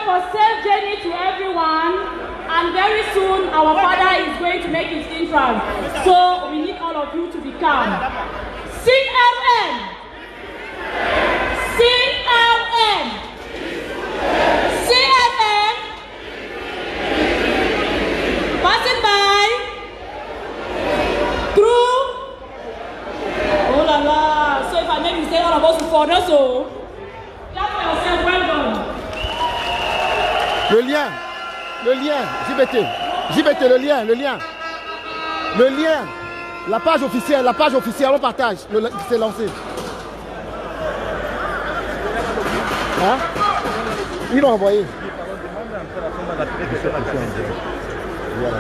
for safe journey to everyone. And very soon, our father is going to make his entrance. So we need all of you to be calm. CLM! CLM! CLM! Passing by. Through. Oh la la. So if I make mistake, all of us will fall also. Clap for yourself, well done. Le lien, JBT, le lien, la page officielle, on partage, c'est lancé. Hein? Ils l'ont envoyé. Voilà.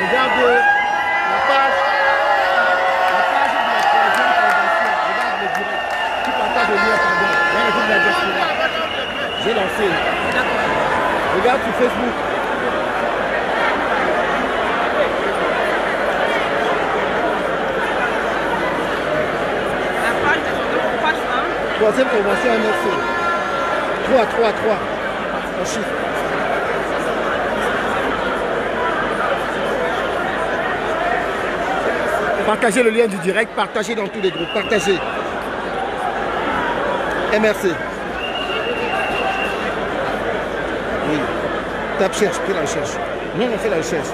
Regardez la page de la troisième convention. Regarde le direct. Tu partages le lien, pardon. Dans le groupe de la diaspora. J'ai lancé. Regarde sur Facebook. La page de passe 1. Troisième convention MRC. 3. En chiffre. Partagez le lien du direct, partagez dans tous les groupes, partagez. MRC. Oui. Tape cherche, fais la recherche. Non, on fait la recherche.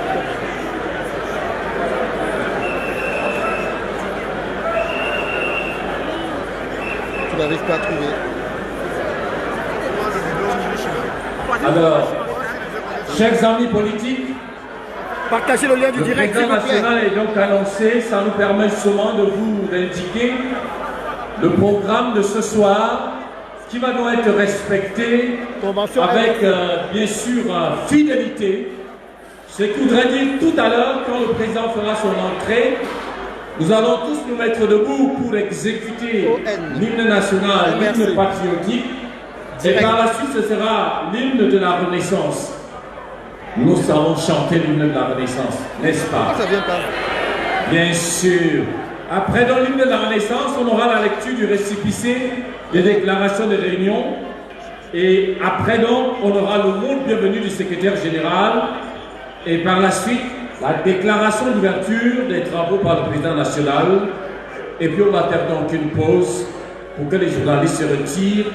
Tu n'arrives pas à trouver. Alors, chers amis politiques, partagez le lien du direct, s'il le vous plaît. président national est donc annoncé. Ça nous permet seulement de vous indiquer le programme de ce soir qui va donc être respecté Convention avec bien sûr fidélité. Ce qui voudrait dire tout à l'heure, quand le président fera son entrée, nous allons tous nous mettre debout pour exécuter l'hymne national, l'hymne patriotique. Et par la suite, ce sera l'hymne de la Renaissance. Nous savons chanter l'hymne de la Renaissance, n'est-ce pas? Ça vient pas. Bien sûr. Après dans l'hymne de la Renaissance, on aura la lecture du récépissé, des déclarations de réunion. Et après donc, on aura le mot de bienvenue du secrétaire général. Et par la suite, la déclaration d'ouverture des travaux par le président national. Et puis on va faire donc une pause pour que les journalistes se retirent.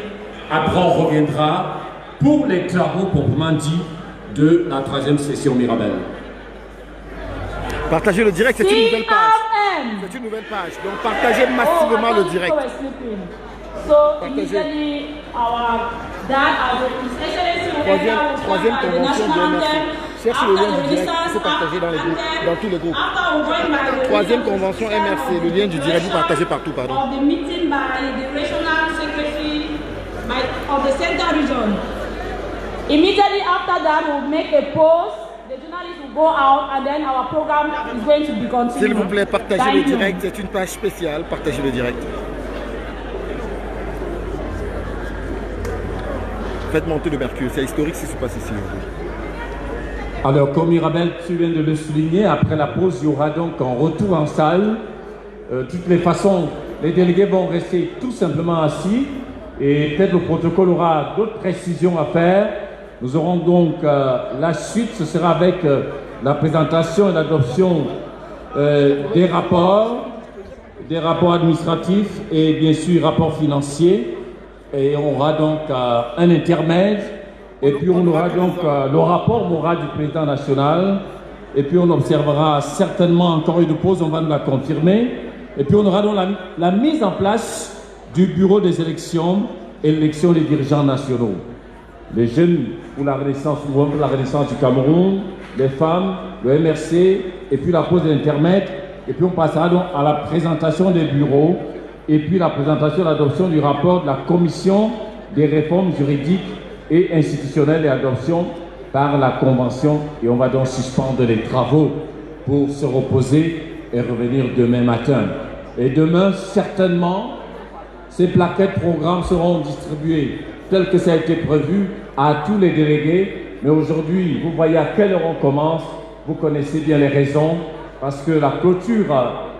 Après, on reviendra pour les travaux proprement dit de la troisième session Mirabel. Partagez le direct, c'est une nouvelle page. C'est une nouvelle page. Donc partagez massivement le direct. Troisième convention de MRC. Cherchez le lien du direct, il faut partager dans les groupes, dans tous les groupes. Troisième convention MRC, le lien du direct, vous partagez partout, pardon. Immediately after that, we'll make a pause. The journalists will go out, and then our program is going to be continued. S'il vous plaît, partagez le direct. C'est une page spéciale. Partagez le direct. Faites monter le mercure. C'est historique ce qui se passe ici. Alors, comme Mirabel, tu viens de le souligner, après la pause, il y aura donc un retour en salle. De toutes les façons, les délégués vont rester tout simplement assis. Et peut-être le protocole aura d'autres précisions à faire. Nous aurons donc la suite, ce sera avec la présentation et l'adoption des rapports administratifs et bien sûr rapports financiers. Et on aura donc un intermède. Et puis on aura donc le rapport moral du président national. Et puis on observera certainement encore une pause, on va nous la confirmer. Et puis on aura donc la mise en place du bureau des élections et l'élection des dirigeants nationaux. Les jeunes pour la Renaissance, du Cameroun, les femmes, le MRC, et puis la pause de l'intermède Et puis on passera donc à la présentation des bureaux et puis la présentation et l'adoption du rapport de la commission des réformes juridiques et institutionnelles et adoption par la Convention. Et on va donc suspendre les travaux pour se reposer et revenir demain matin. Et demain, certainement, ces plaquettes programmes seront distribuées tel que ça a été prévu à tous les délégués. Mais aujourd'hui, vous voyez à quelle heure on commence. Vous connaissez bien les raisons, parce que la clôture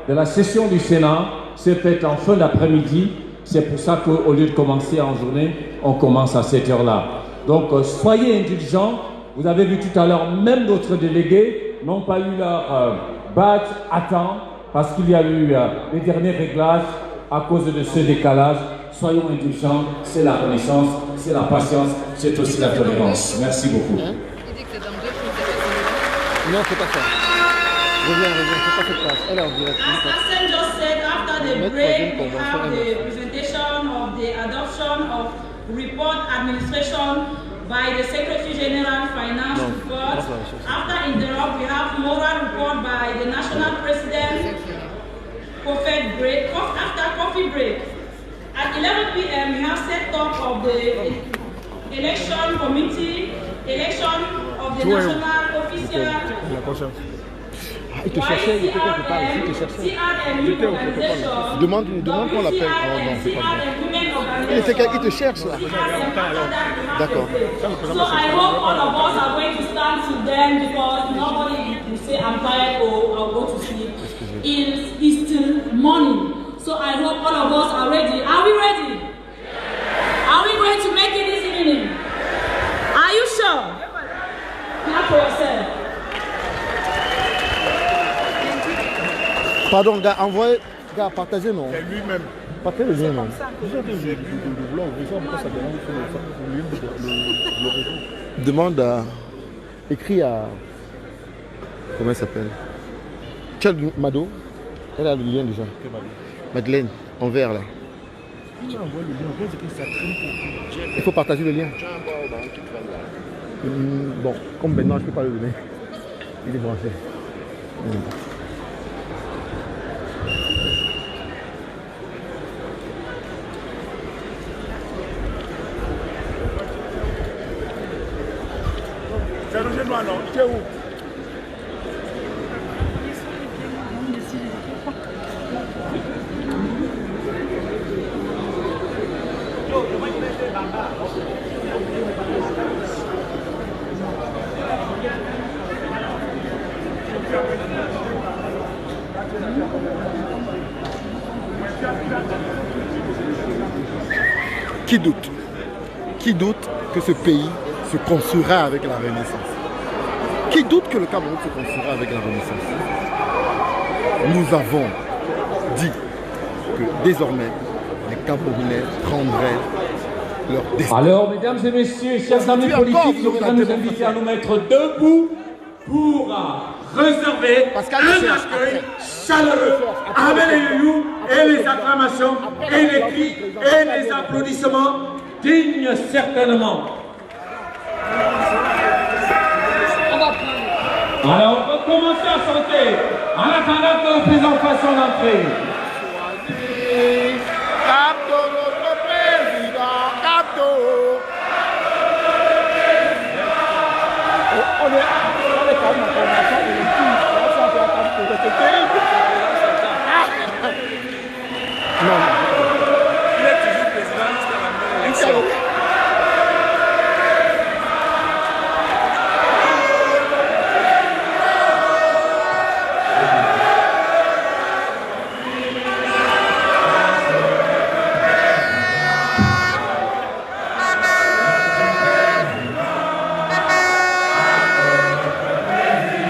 de la session du Sénat s'est faite en fin d'après-midi. C'est pour ça qu'au lieu de commencer en journée, on commence à cette heure-là. Donc, soyez indulgents. Vous avez vu tout à l'heure, même d'autres délégués n'ont pas eu leur badge à temps, parce qu'il y a eu les derniers réglages à cause de ce décalage. Soyons indulgents, c'est la connaissance, c'est la patience, c'est aussi la tolérance. Merci beaucoup. Non, c'est pas ça. Reviens, c'est pas cette place. Elle est en direct. As Hassan just said, after the break, we have the presentation of the adoption of report administration by the Secretary General Finance report. After interrupt, we have moral report by the National President. Perfect break. After coffee break, at 11 p.m. we have set up of the election committee, election of the national official. Il te cherchait, il était quelque part ici, il te cherchait. Demande qu'on l'appelle. Oh non, c'est pas bon. Il te cherche là. D'accord. So I hope all of us are going to stand to them because nobody will say I'm tired or I'll go to sleep. It's still morning. So I hope all of us are ready. Are we ready? Are we going to make it this evening? Are you sure? Clap for yourself. Pardon, gars, envoyez, gars, partagez, non? C'est lui-même. Partagez le lien, non? Demande à... Écris à... Comment elle s'appelle? Quel Mado? Elle a le lien déjà. Madeleine, en vert là. Il faut partager le lien. Bon, comme maintenant je ne peux pas le donner. Il est branché. C'est Roger-Noir, non? Tu es où? Qui doute que ce pays se construira avec la Renaissance? Qui doute que le Cameroun se construira avec la Renaissance? Nous avons dit que désormais, les Camerounais prendraient leur destin. Alors, mesdames et messieurs, chers amis politiques, je voudrais nous inviter à nous mettre debout pour réserver un accueil chaleureux avec les loups et les acclamations et les cris et les applaudissements dignes certainement. Alors, on va commencer à chanter en attendant que le président fasse son entrée. Capto, notre président, Capto. On est quand même en formation de l'équipe. C'est terrible. Non. Il est toujours président jusqu'à la nouvelle élection.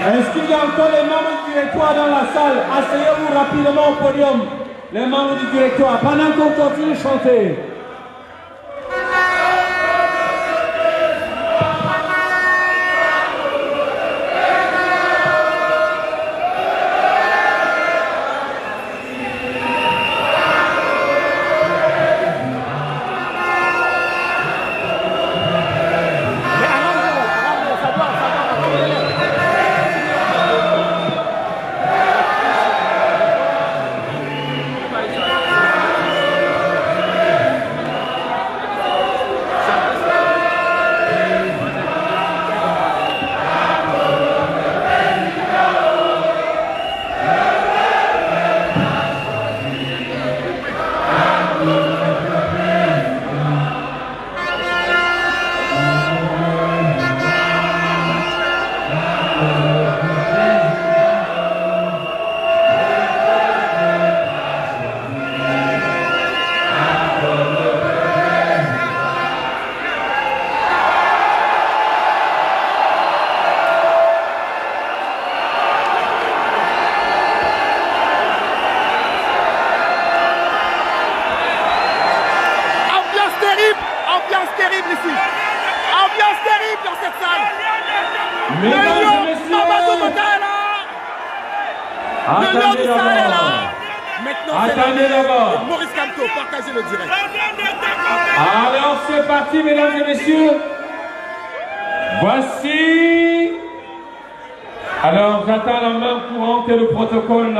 Est-ce qu'il y a encore les membres du directoire dans la salle? Asseyez-vous rapidement au podium, les membres du directoire, pendant qu'on continue de chanter. Le Lion du Attendez Sahel est là. d'abord. Maintenant, Attendez c'est d'abord. Maurice Kamto, partagez le direct. Alors c'est parti, mesdames et messieurs. Voici. Alors j'attends la main courante et le protocole.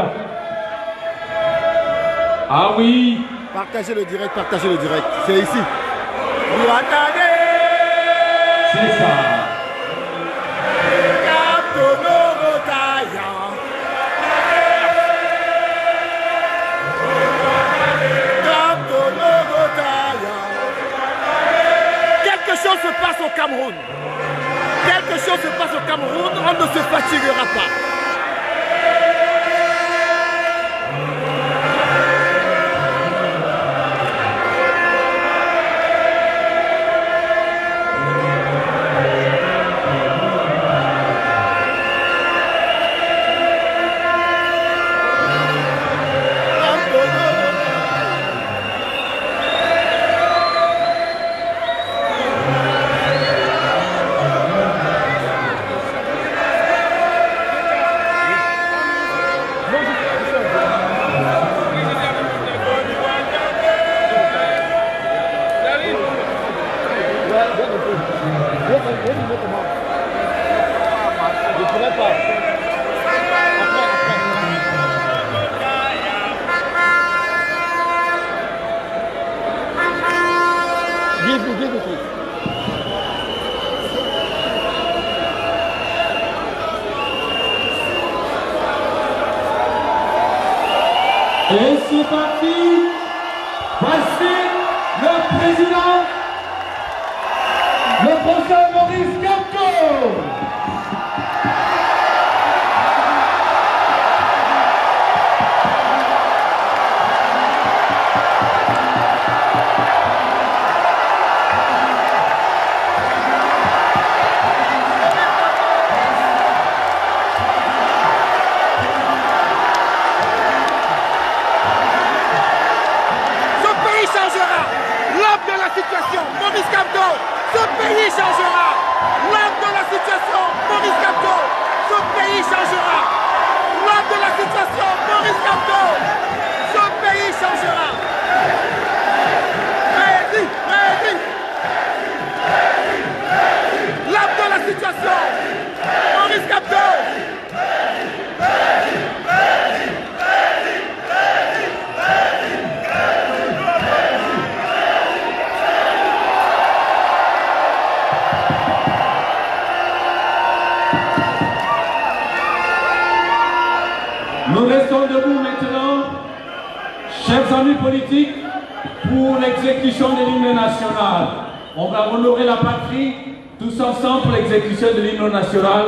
Ah oui. Partagez le direct, partagez le direct. C'est ici. Vous attendez. C'est ça. Kamto Norotaya. Kamto Norotaya. Quelque chose se passe au Cameroun. Quelque chose se passe au Cameroun, on ne se fatiguera pas. Et c'est parti. Voici le président, le professeur Maurice Kamto. Maurice Kamto, ce pays changera. L'homme de la situation, Maurice Kamto, ce pays changera. L'homme de la situation, Maurice Kamto, ce pays changera. Prédit, prédit. L'homme de la situation, Maurice Kamto. Nous restons debout maintenant, chers amis politiques, pour l'exécution de l'hymne national. On va honorer la patrie tous ensemble pour l'exécution de l'hymne national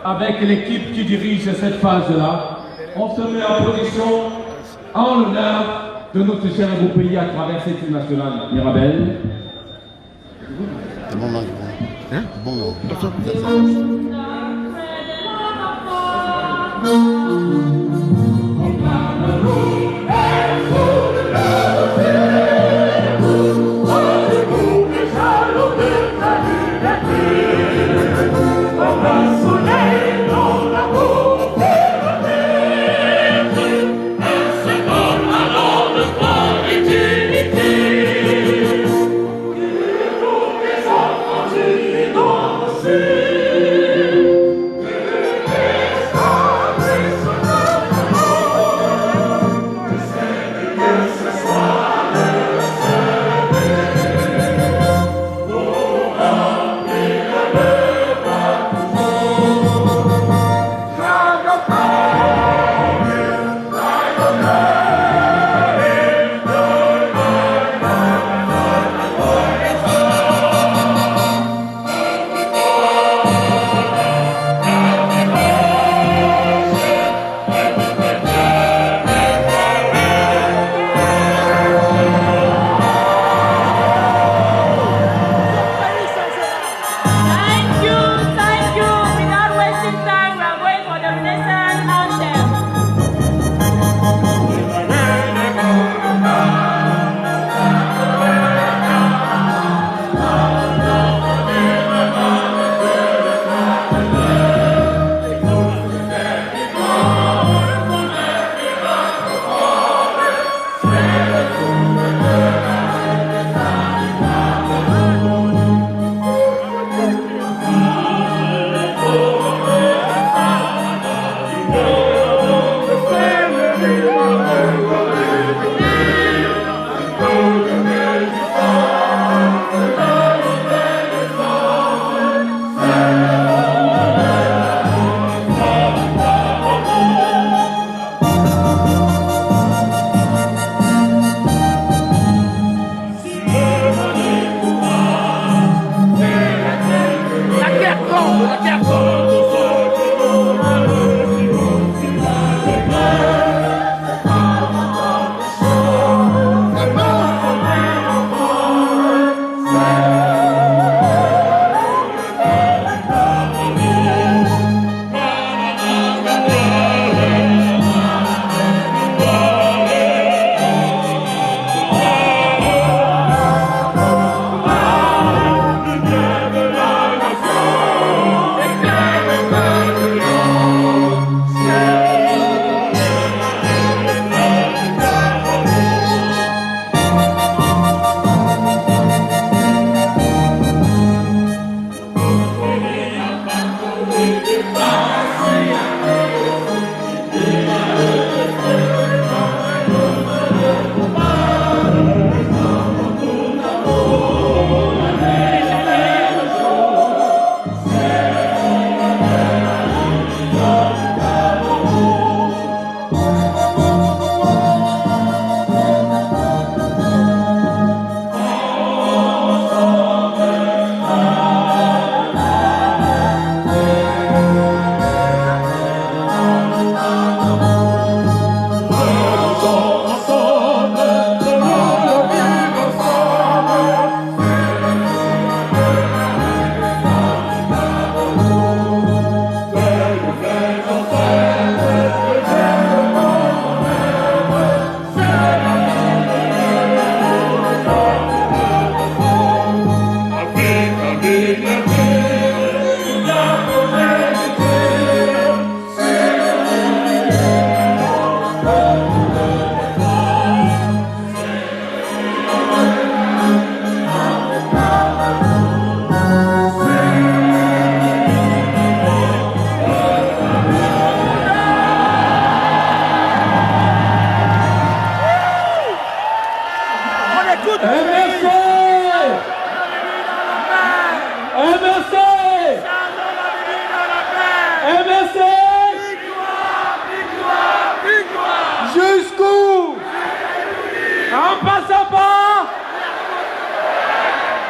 avec l'équipe qui dirige cette phase-là. On se met en position en l'honneur de notre cher beau pays à travers cette hymne nationale. Mirabel. Bon, hein? Bon,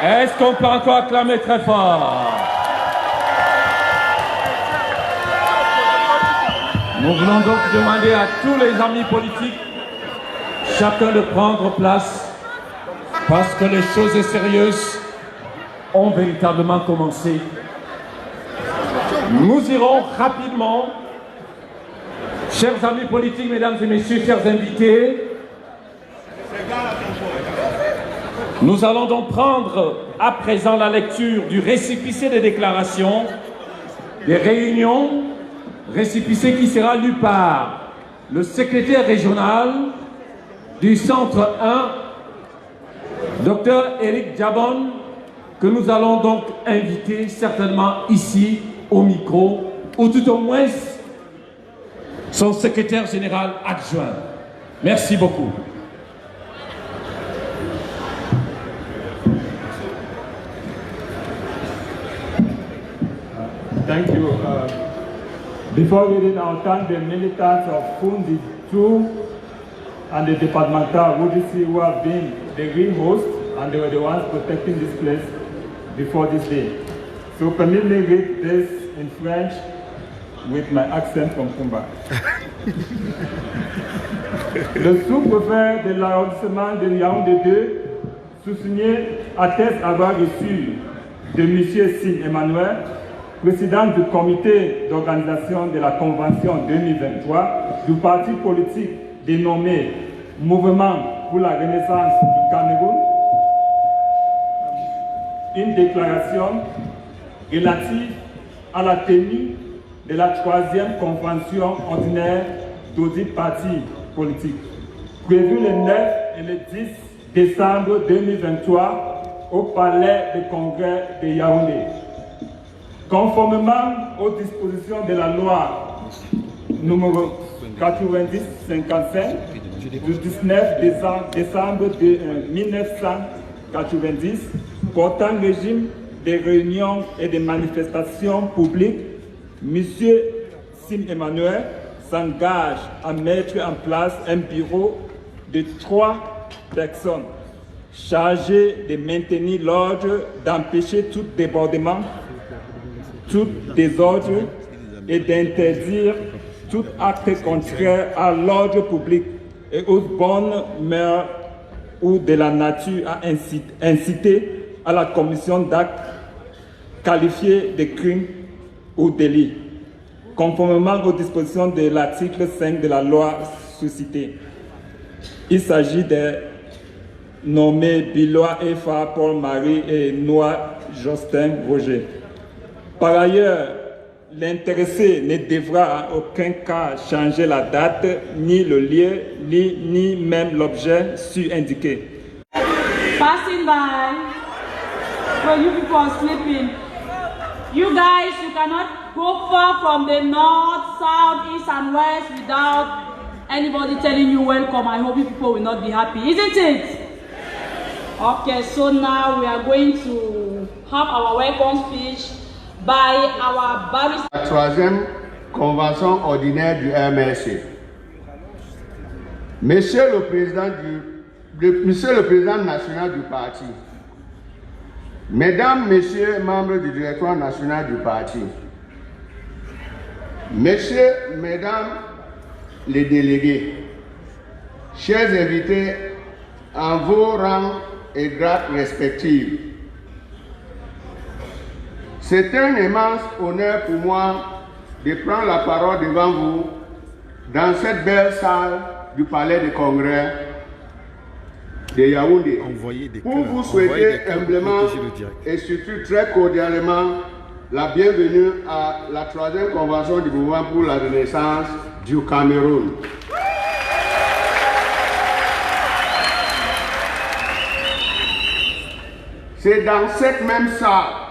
Est-ce qu'on peut encore acclamer très fort? Nous voulons donc demander à tous les amis politiques, chacun de prendre place, parce que les choses sérieuses ont véritablement commencé. Nous irons rapidement, chers amis politiques, mesdames et messieurs, chers invités. Nous allons donc prendre à présent la lecture du récépissé des déclarations, des réunions, récépissé qui sera lu par le secrétaire régional du centre 1, Dr Eric Jabon, que nous allons donc inviter certainement ici au micro, ou tout au moins son secrétaire général adjoint. Merci beaucoup. Thank you. Before we read, I'll thank the militants of Fundi 2 and the departmental WDC who have been the real hosts, and they were the ones protecting this place before this day. So permit me read this in French with my accent from Kumba. Le sous-préfet de l'arrondissement de Yaoundé 2, sous-signé, atteste avoir reçu de M. Sim Emmanuel, président du comité d'organisation de la Convention 2023 du parti politique dénommé Mouvement pour la Renaissance du Cameroun, une déclaration relative à la tenue de la 3e convention ordinaire d'audit parti politique, prévue le 9 et le 10 décembre 2023 au Palais de Congrès de Yaoundé. Conformément aux dispositions de la loi numéro 9055 du 19 décembre 1990 portant régime des réunions et des manifestations publiques, M. Sim Emmanuel s'engage à mettre en place un bureau de 3 personnes chargées de maintenir l'ordre, d'empêcher tout débordement, tout désordre et d'interdire tout acte contraire à l'ordre public et aux bonnes mœurs ou de la nature à inciter à la commission d'actes qualifiés de crimes ou délits, conformément aux dispositions de l'article 5 de la loi suscitée. Il s'agit de nommer Bilois Efa Paul-Marie et Noah Justin Roger. Par ailleurs, l'intéressé ne devra en aucun cas changer la date, ni le lieu, ni même l'objet sur-indiqué. Passing by, where you people are sleeping. You guys, you cannot go far from the north, south, east, and west without anybody telling you welcome. I hope you people will not be happy, isn't it? Okay, so now we are going to have our welcome speech by our barrister. La 3e convention ordinaire du MRC. Monsieur le Président national du parti, Mesdames, Messieurs, membres du directoire national du parti, Messieurs, Mesdames, les délégués, chers invités en vos rangs et grades respectifs, c'est un immense honneur pour moi de prendre la parole devant vous dans cette belle salle du Palais de Congrès de Yaoundé pour vous souhaiter humblement et surtout très cordialement la bienvenue à la 3e convention du mouvement pour la Renaissance du Cameroun. C'est dans cette même salle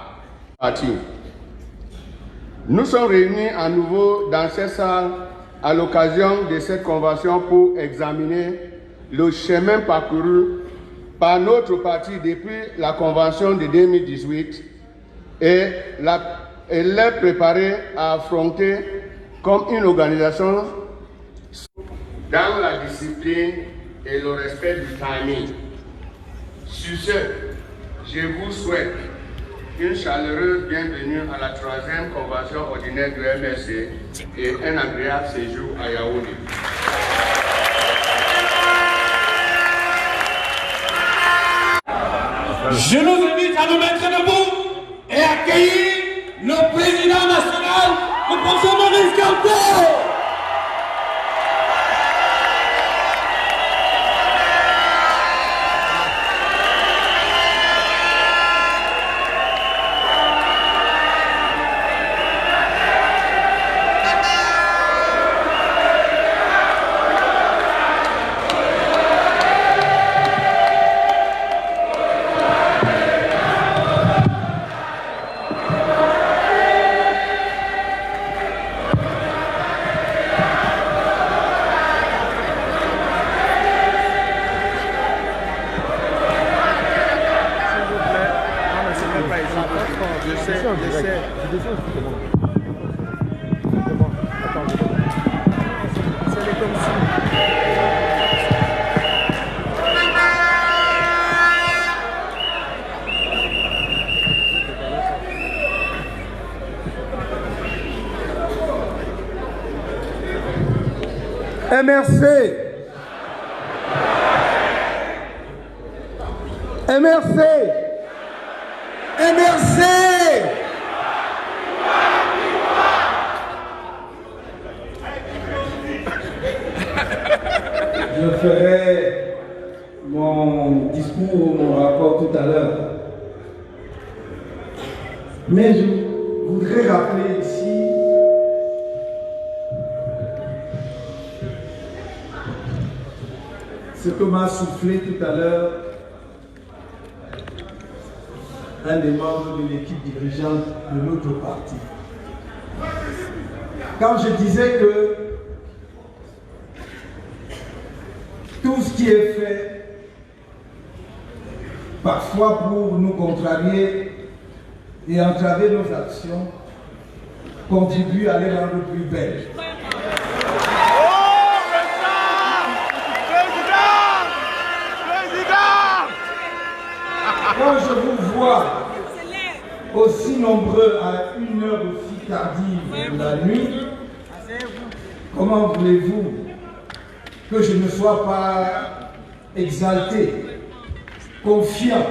nous sommes réunis à nouveau dans cette salle à l'occasion de cette convention pour examiner le chemin parcouru par notre parti depuis la convention de 2018 et les préparer à affronter comme une organisation dans la discipline et le respect du timing. Sur ce, je vous souhaite une chaleureuse bienvenue à la 3e convention ordinaire du MSC et un agréable séjour à Yaoundé. Je nous invite à nous mettre debout et accueillir le président national, le professeur Maurice Kamto. MRC. MRC. MRC. Je ferai mon discours, mon rapport tout à l'heure. Mais je voudrais rappeler ici ce que m'a soufflé tout à l'heure un des membres de l'équipe dirigeante de notre parti. Quand je disais que tout ce qui est fait, parfois pour nous contrarier et entraver nos actions, contribue à les rendre plus belles. Quand je vous vois aussi nombreux à une heure aussi tardive de la nuit, comment voulez-vous que je ne sois pas exalté, confiant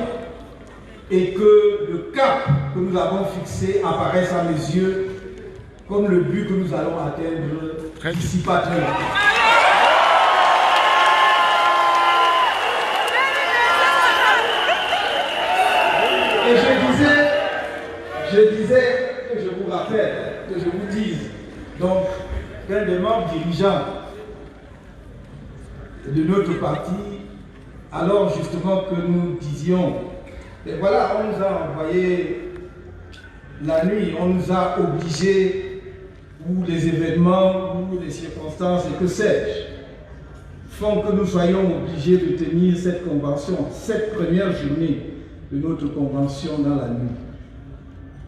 et que le cap que nous avons fixé apparaisse à mes yeux comme le but que nous allons atteindre d'ici pas très longtemps. Et je disais que je vous rappelle, que je vous dise, donc, qu'un des membres dirigeants de notre parti, alors justement que nous disions, et voilà, on nous a envoyé la nuit, on nous a obligés, ou les événements, ou les circonstances, et que sais-je, font que nous soyons obligés de tenir cette convention, cette première journée de notre convention dans la nuit.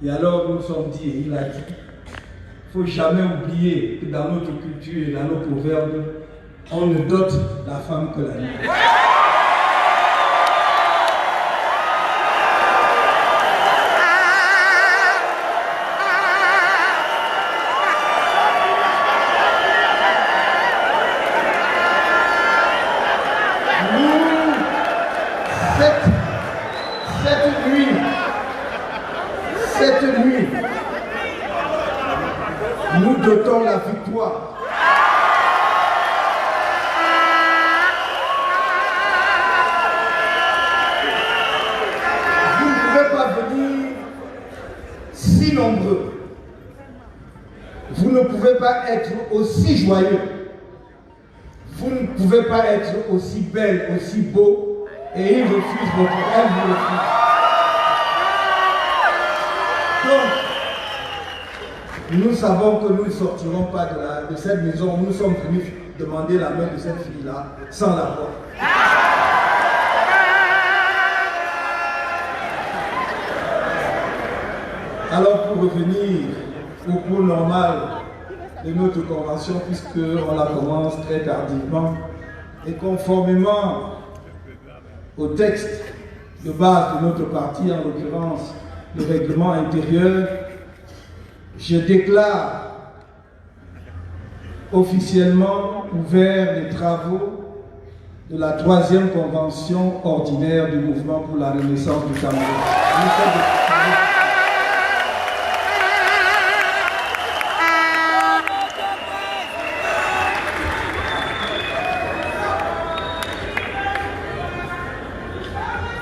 Et alors nous nous sommes dit, et il a dit, il ne faut jamais oublier que dans notre culture et dans nos proverbes, on ne dote la femme que la nuit. Cette nuit, nous dotons la victoire. Vous ne pouvez pas venir si nombreux. Vous ne pouvez pas être aussi joyeux. Vous ne pouvez pas être aussi belle, aussi beau. Et il refuse votre rêve, vous refuse. Donc, nous savons que nous ne sortirons pas de cette maison où nous sommes venus demander la main de cette fille-là sans l'avoir. Alors, pour revenir au cours normal de notre convention, puisqu'on la commence très tardivement, et conformément au texte de base de notre parti, en l'occurrence le règlement intérieur, je déclare officiellement ouvert les travaux de la 3e convention ordinaire du mouvement pour la renaissance du Cameroun.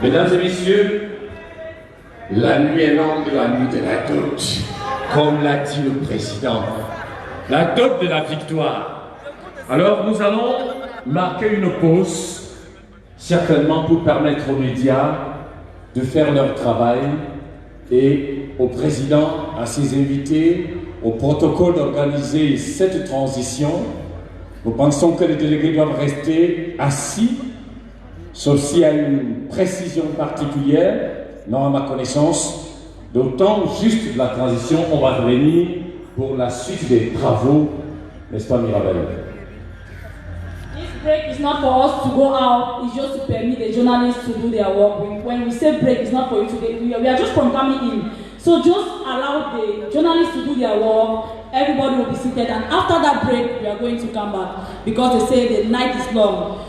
Mesdames et messieurs, la nuit est longue, la nuit de la dot, comme l'a dit le président. La dot de la victoire. Alors nous allons marquer une pause, certainement pour permettre aux médias de faire leur travail et au président, à ses invités, au protocole d'organiser cette transition. Nous pensons que les délégués doivent rester assis, sauf s'il y a une précision particulière, non à ma connaissance. D'autant juste de la transition, on va revenir pour la suite des travaux, n'est-ce pas Mirabel? This break is not for us to go out, it's just to permit the journalists to do their work. When we say break, it's not for you to get, we are just from coming in. So just allow the journalists to do their work, everybody will be seated, and after that break, we are going to come back. Because they say the night is long.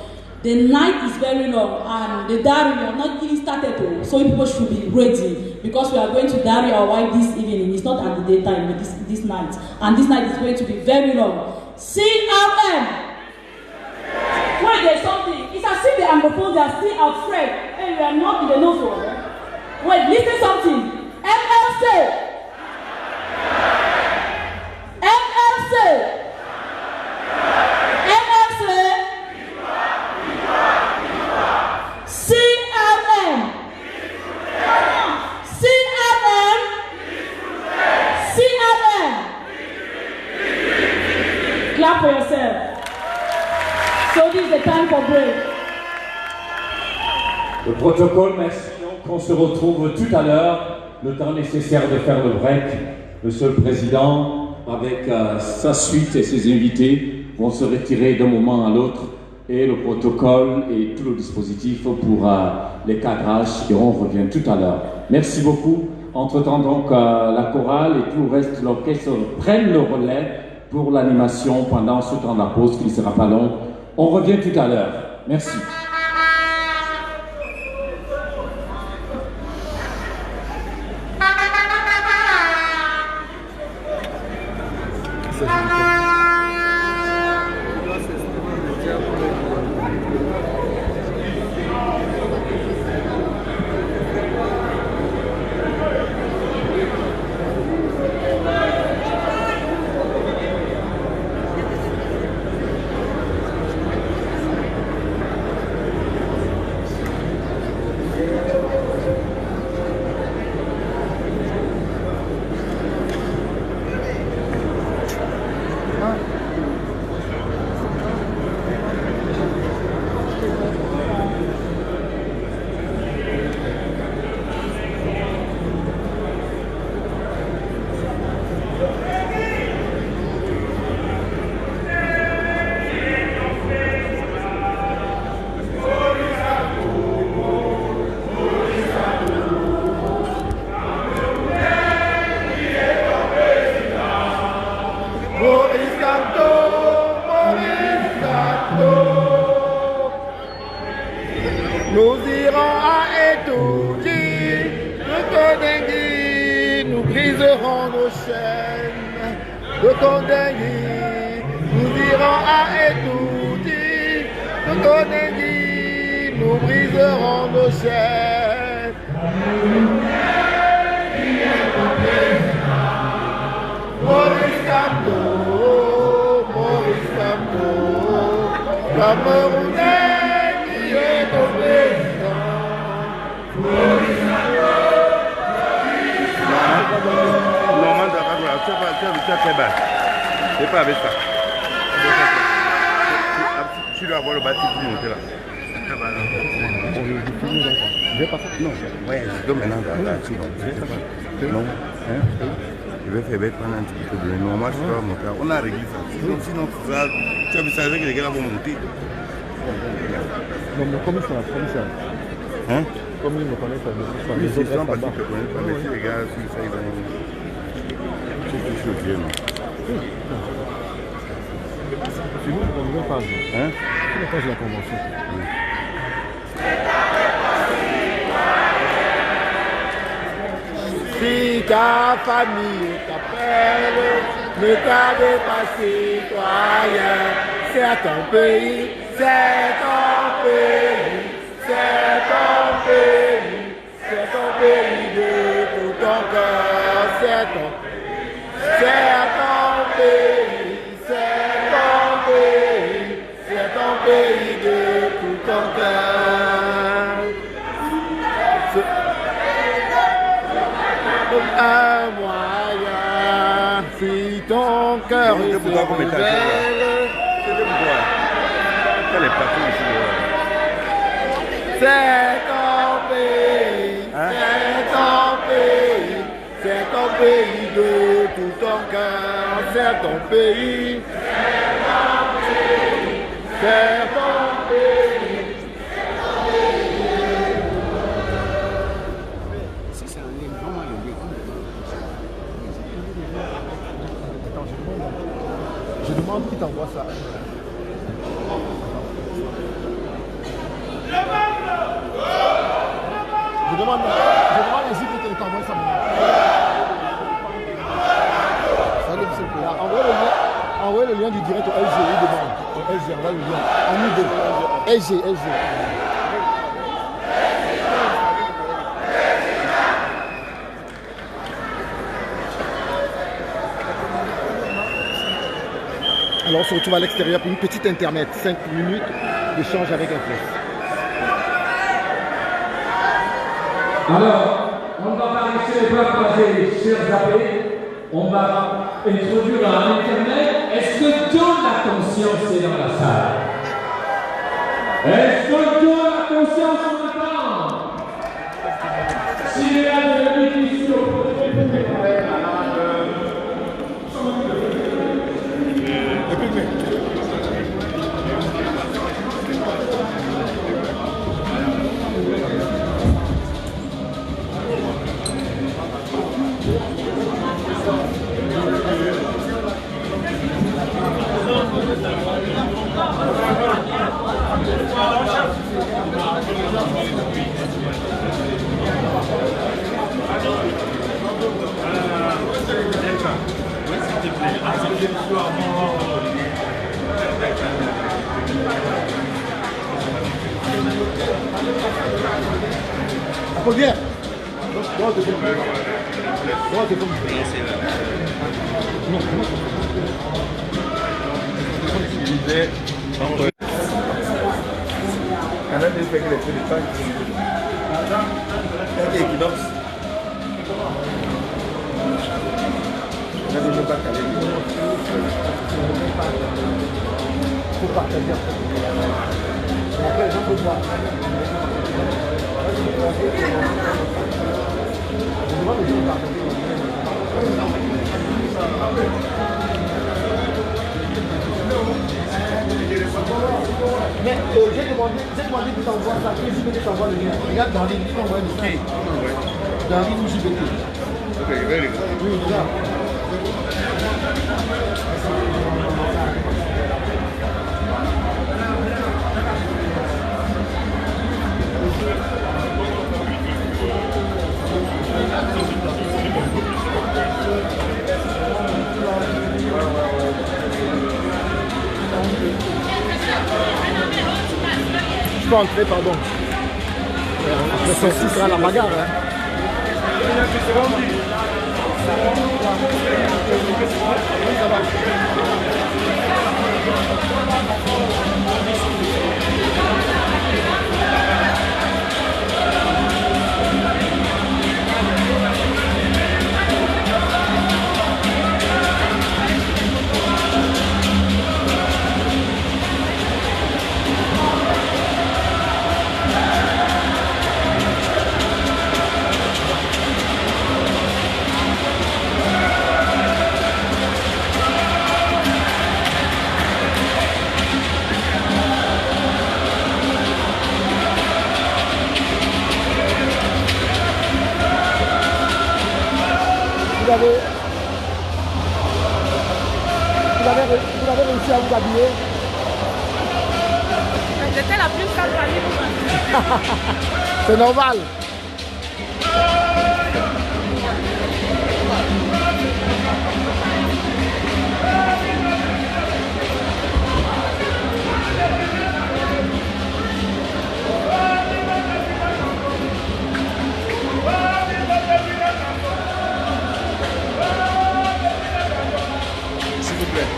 The night is very long, and the diary we have not even started, so people should be ready, because we are going to diary our wife this evening. It's not at the daytime, but this night, and this night is going to be very long. CRM. Wait, there's something. It's as if the Anglophones are still afraid, and we are not in the nose. Wait, listen something. MLC. MLC. CRM. CRM. CRM. Clap for yourself. So this is the time for break. Le protocole, merci. Donc on se retrouve tout à l'heure, le temps nécessaire de faire le break. Monsieur le Président, avec sa suite et ses invités, vont se retirer d'un moment à l'autre. Et le protocole et tout le dispositif pour les cadrages, et on revient tout à l'heure. Merci beaucoup. Entre-temps, donc, la chorale et tout le reste de l'orchestre prennent le relais pour l'animation pendant ce temps de la pause qui ne sera pas long. On revient tout à l'heure. Merci. Nous irons à Etoudi, de Kondengui, nous briserons nos chaînes. De Kondengui, nous irons à Etoudi, de Kondengui, nous briserons nos chaînes. Maurice Kamto, Maurice Kamto, Camerounais qui est au président. Maurice Kamto, Normand Daragla, tu as très bas. C'est pas avec ça. Tu dois avoir le bâti pour monter là. Je vais pas faire. Non, ouais, je dois maintenant là. Non, hein? Je vais faire pendant un petit peu de non, moi je dois monter. On a réglé ça. Sinon, ça, tu as vu ça avec les gars vont monter. Non, mais comment ça va? Hein? Comme ils me connaissent, Oui, c'est ça, parce qu'ils ne te connaissent pas. Mais si les gars, si ça, ils vont... C'est tout choqué, non? C'est nous, on ne veut pas. Hein? C'est la cause de la convention. Oui. Si ta famille t'appelle, ne tarde pas citoyen. C'est ton pays, c'est ton pays, c'est ton pays, c'est ton pays de tout ton cœur, c'est ton pays, c'est ton pays de tout ton cœur. Un moyen, si ton cœur C'est pourquoi comme état c'est pourquoi quel est parti ici c'est ton pays, hein? C'est ton pays de tout ton cœur, c'est ton pays, c'est ton pays. Je demande qui t'envoie ça. Je demande les îles qui t'envoient ça maintenant. Salut, s'il vous plaît. Envoyez le lien du direct au LG, il demande. Au LG, envoie le lien. En idée. LG. Alors on se retrouve à l'extérieur pour une petite internet, 5 minutes d'échange avec un presse. Alors, on va pas laisser les bras croisés, chers amis. On va introduire un internet. Est-ce que John la conscience est dans la salle? Est-ce que John la conscience m'entend? S'il y a de l'émission, Applaudis. Faut partager. Après, les gens peuvent voir. Mais j'ai demandé que tu envoies ça, que JBT t'envoie le lien. Regarde dans l'île, tu envoies le lien. Dans l'île JBT. Ok, very good. Oui, regarde. Je peux entrer, pardon. Ceci sera la bagarre. Hein. avez réussi à vous habiller? J'étais la plus sale parmi vous. C'est normal. S'il vous plaît.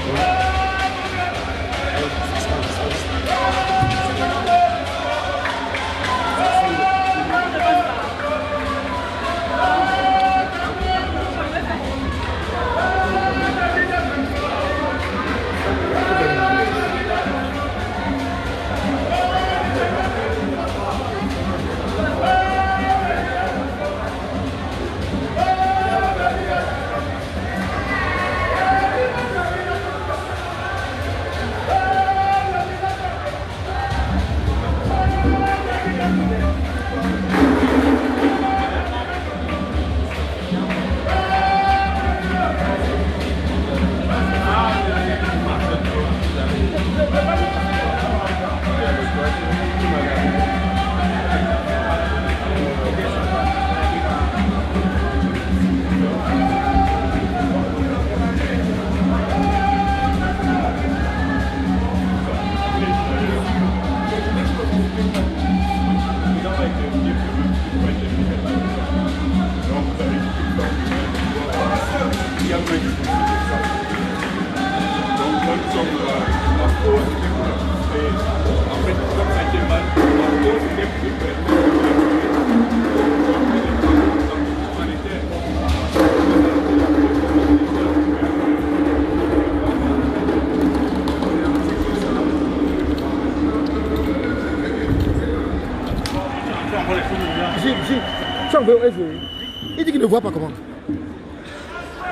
Il dit qu'il ne voit pas comment.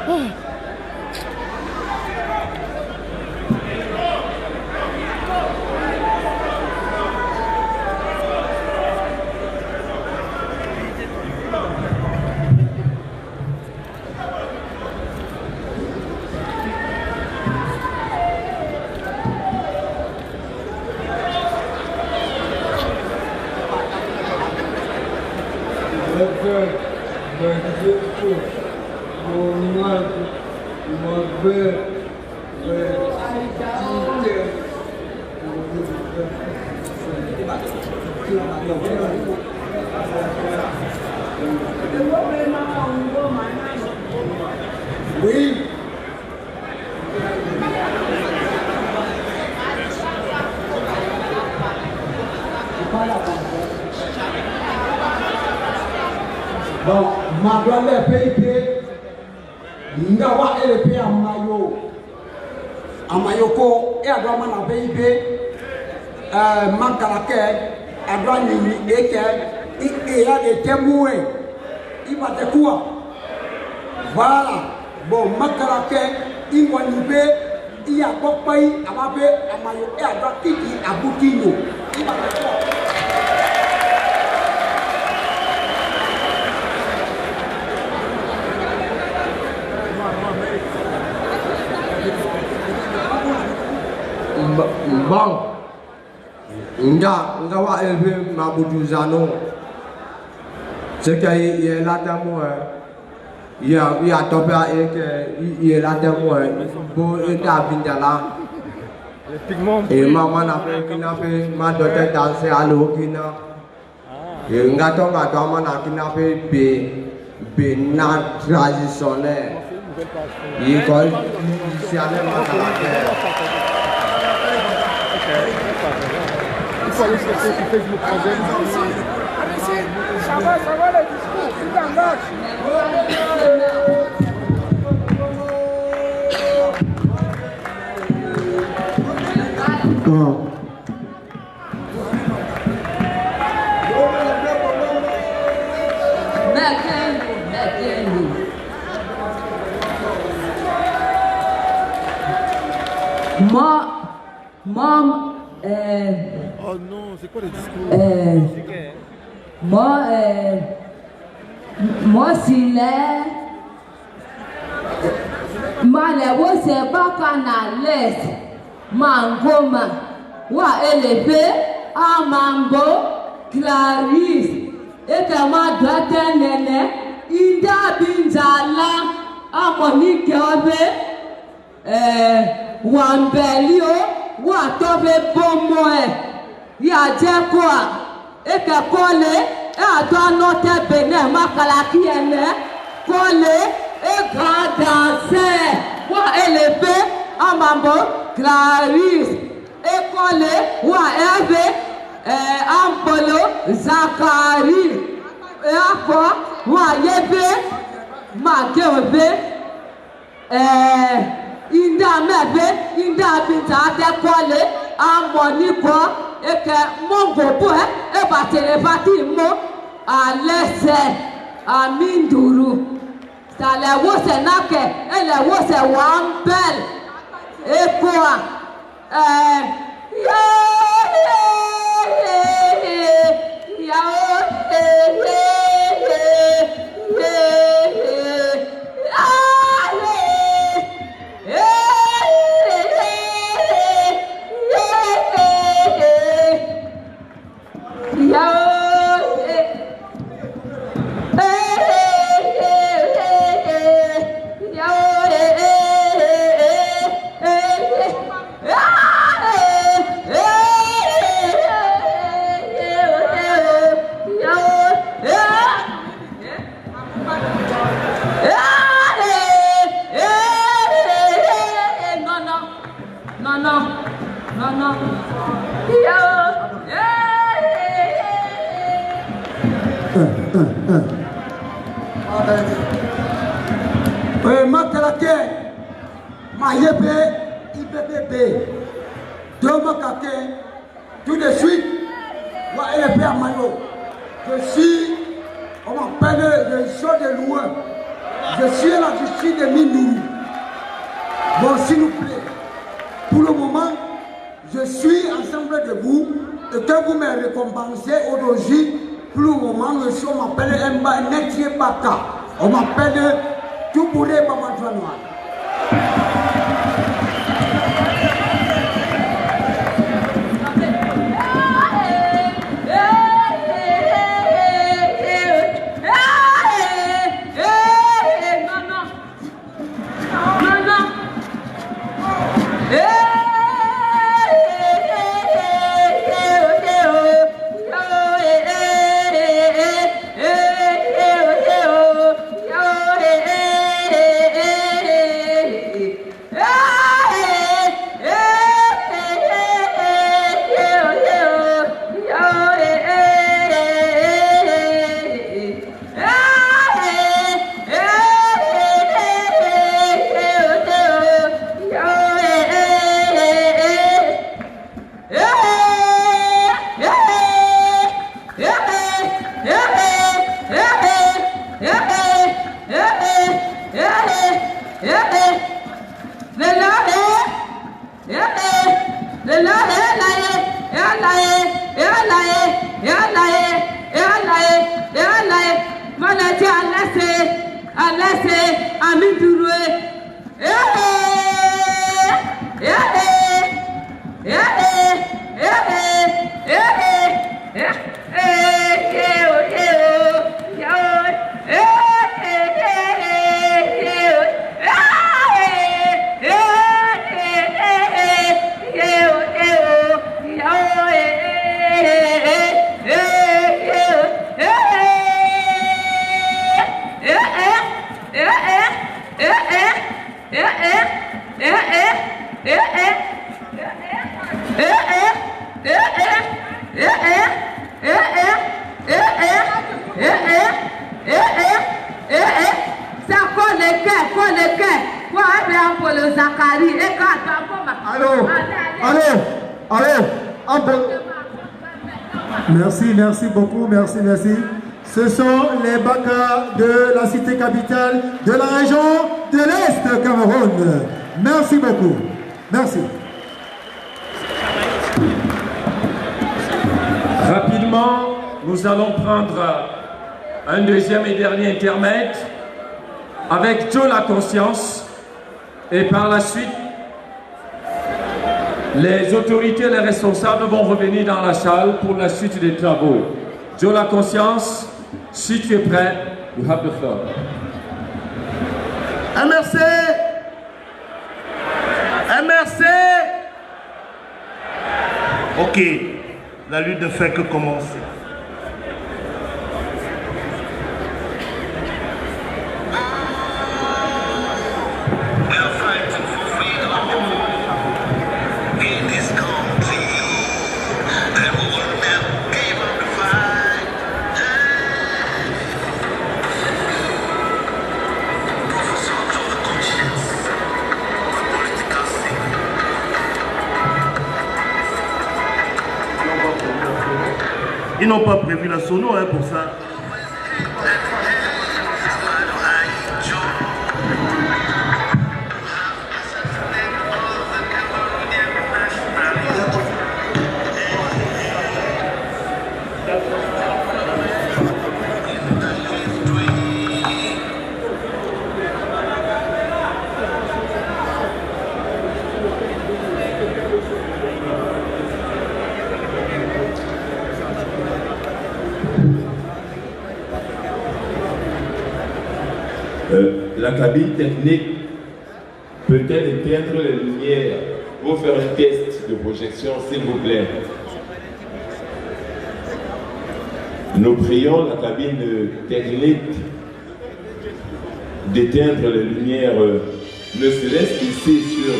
Oh. Oui. Donc, ma grand-mère PIP, Ngawa et le pays à Mayoko, et à Draman à PIP, Mankalake, à Dranini, et il a des témoins, il va te quoi? Voilà, bon, Mankalake, il va nous faire, il y a beaucoup de pays à Mabé, à Mayo, et à Drakiki, à Boutino, il va te quoi? Bon, nga wa élevé Maboudou Zano. C'est qu'il est là d'amour. Il y a topé il est là d'amour. Pour être à Bindala. Et maman n'a fait ma doté danser à l'Okina. Et nga tonga dama na kina fait na traditionnel. Il colle ici à Il faut aller chercher sur Facebook Troisième. Ça va le discours, il t'engage. Oh non, c'est quoi le discours? Moi, s'il est Malewo se baka na les mangoma wa élevé amambo Clarisse ekama dote nene inda binzala amonique obe wambelio wa tobe bomoe ya jekoa ekekole adonote bene makalaki ene kole grand danser wa élevé amambo Clarisse école wa Hervé Ampolo Zakari akọ wa yebe makebe inda mebe inda bita akekole amoniko eke mongobo ebatere bati mo alese aminduru sale wose nake ele wose wambel ekoa tout de suite, je suis, on m'appelle le show de loin, je suis à la justice de Mindourou. Bon, s'il vous plaît, pour le moment, je suis ensemble de vous et que vous me récompensez aujourd'hui. Pour le moment, le show m'appelle Netie Baka. On m'appelle Toubouré Babadjanois. Merci beaucoup, merci. Ce sont les Baka de la cité capitale de la région de l'Est Cameroun. Merci beaucoup. Merci. Rapidement, nous allons prendre un deuxième et dernier intermède avec Joe la Conscience Et par la suite, les autorités, les responsables vont revenir dans la salle pour la suite des travaux. Joe la conscience, si tu es prêt, you have the floor. MRC! MRC! Ok, la lutte ne fait que commencer. Ils n'ont pas prévu la sono pour ça. La cabine technique peut-elle éteindre les lumières pour faire un test de projection, s'il vous plaît? Nous prions la cabine technique d'éteindre les lumières, ne serait-ce qu'ici sur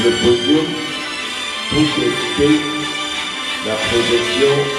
le podium, pour tester la projection